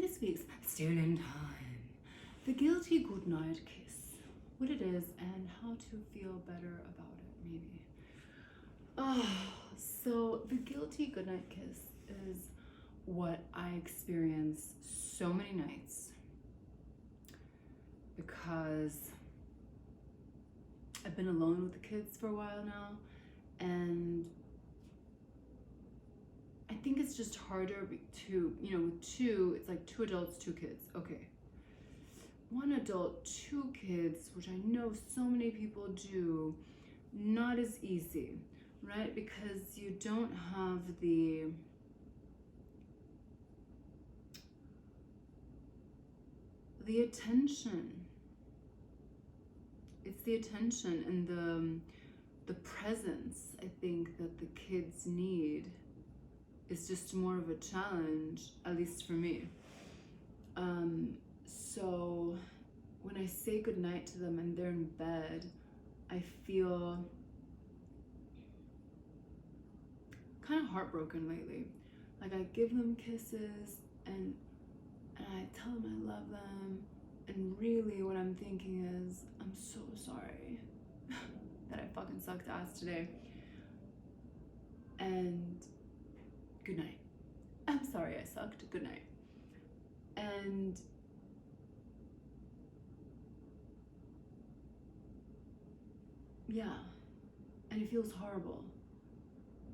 this week's Stealing Time. The guilty goodnight kiss. What it is and how to feel better about it, maybe. So the guilty goodnight kiss is what I experience so many nights because I've been alone with the kids for a while now, and I think it's just harder to, with two, it's like 2 adults, 2 kids. Okay. 1 adult, 2 kids, which I know so many people do, not as easy, right? Because you don't have the attention. It's the attention and the presence, I think, that the kids need is just more of a challenge, at least for me. So when I say goodnight to them and they're in bed, I feel kind of heartbroken lately. Like, I give them kisses and I tell them I love them, and really what I'm thinking is, I'm so sorry that I fucking sucked ass today, and good night. I'm sorry I sucked, good night. And yeah, and it feels horrible.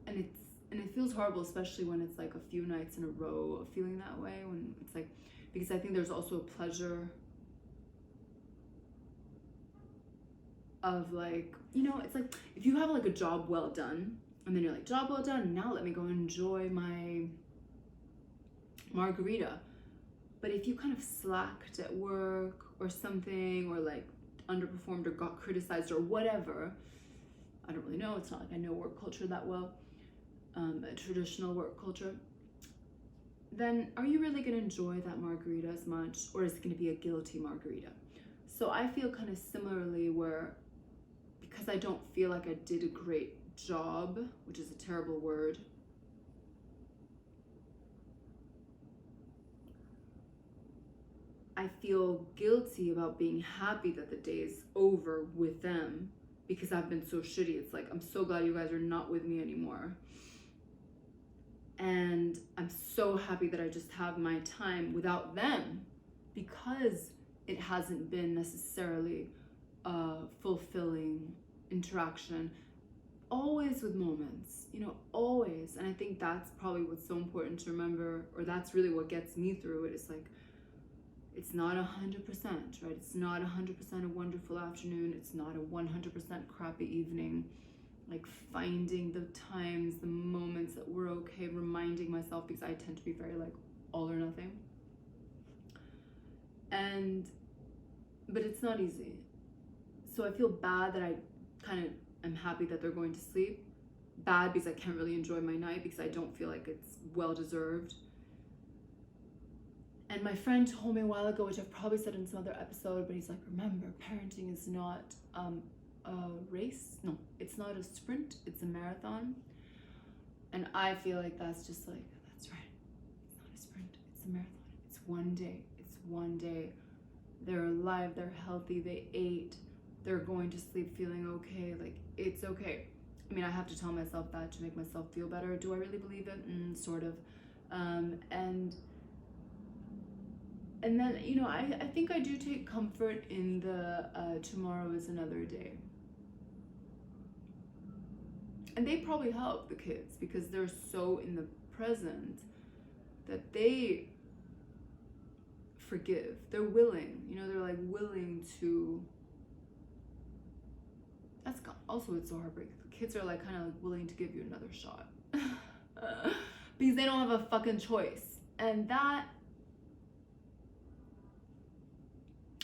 And it feels horrible, especially when it's like a few nights in a row of feeling that way, when it's like, because I think there's also a pleasure of, like, it's like if you have like a job well done, and then you're like, job well done, now let me go enjoy my margarita. But if you kind of slacked at work or something, or like underperformed or got criticized or whatever, I don't really know, it's not like I know work culture that well, a traditional work culture, then are you really going to enjoy that margarita as much, or is it going to be a guilty margarita? So I feel kind of similarly, where because I don't feel like I did a great job, which is a terrible word, I feel guilty about being happy that the day is over with them, because I've been so shitty. It's like, I'm so glad you guys are not with me anymore. And I'm so happy that I just have my time without them, because it hasn't been necessarily a fulfilling interaction. Always with moments, always. And I think that's probably what's so important to remember, or that's really what gets me through it. It's like, it's not 100%, right? It's not 100% a wonderful afternoon. It's not a 100% crappy evening. Like, finding the times, the moments that we're okay, reminding myself, because I tend to be very like all or nothing. But it's not easy. So I feel bad that I kind of am happy that they're going to sleep. Bad because I can't really enjoy my night, because I don't feel like it's well deserved. And my friend told me a while ago, which I've probably said in some other episode, but he's like, remember, parenting is not a race. No, it's not a sprint, it's a marathon. And I feel like that's just like, that's right. It's not a sprint, it's a marathon. It's one day. It's one day. They're alive, they're healthy, they ate, they're going to sleep feeling okay. Like, it's okay. I mean, I have to tell myself that to make myself feel better. Do I really believe it? Sort of. And then, I think I do take comfort in the tomorrow is another day. And they probably help the kids, because they're so in the present that they forgive. They're willing, they're like willing to. That's also, it's so heartbreaking. The kids are like kind of like willing to give you another shot because they don't have a fucking choice. And that,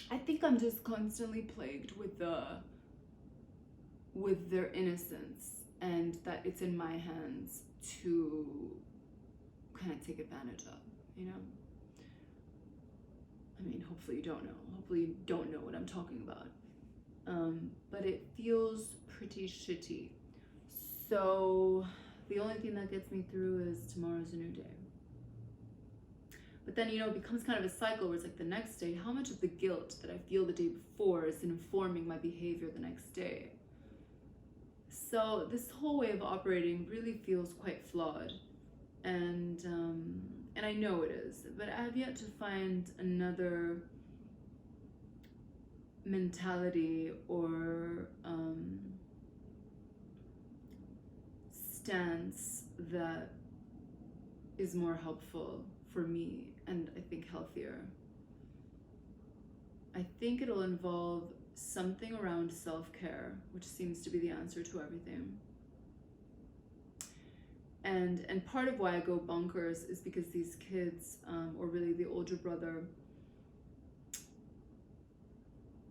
I think I'm just constantly plagued with their innocence, and that it's in my hands to kind of take advantage of, I mean, hopefully you don't know. Hopefully you don't know what I'm talking about. But it feels pretty shitty. So the only thing that gets me through is tomorrow's a new day. But then, it becomes kind of a cycle where it's like the next day, how much of the guilt that I feel the day before is informing my behavior the next day? So this whole way of operating really feels quite flawed. And I know it is, but I have yet to find another mentality or stance that is more helpful for me, and I think healthier. I think it'll involve something around self-care, which seems to be the answer to everything. And part of why I go bonkers is because these kids, or really the older brother,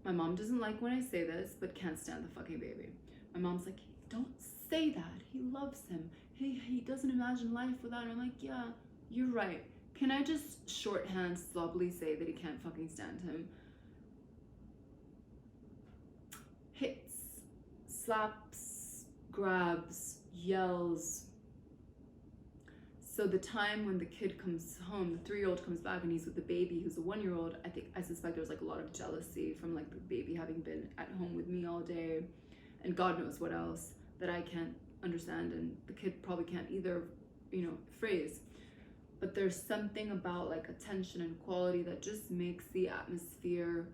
my mom doesn't like when I say this, but can't stand the fucking baby. My mom's like, don't say that. He loves him. He doesn't imagine life without him. I'm like, yeah, you're right. Can I just shorthand sloppily say that he can't fucking stand him? Hits, slaps, grabs, yells. So the time when the kid comes home, the 3-year-old comes back and he's with the baby who's a 1-year-old, I suspect there's like a lot of jealousy from like the baby having been at home with me all day, and God knows what else that I can't understand, and the kid probably can't either, phrase. But there's something about like attention and quality that just makes the atmosphere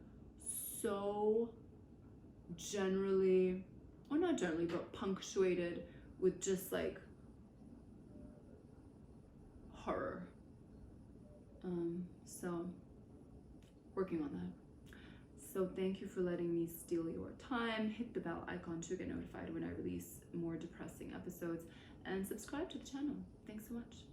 so generally, or not generally, but punctuated with just like horror. So working on that. So thank you for letting me steal your time. Hit the bell icon to get notified when I release more depressing episodes, and subscribe to the channel. Thanks so much.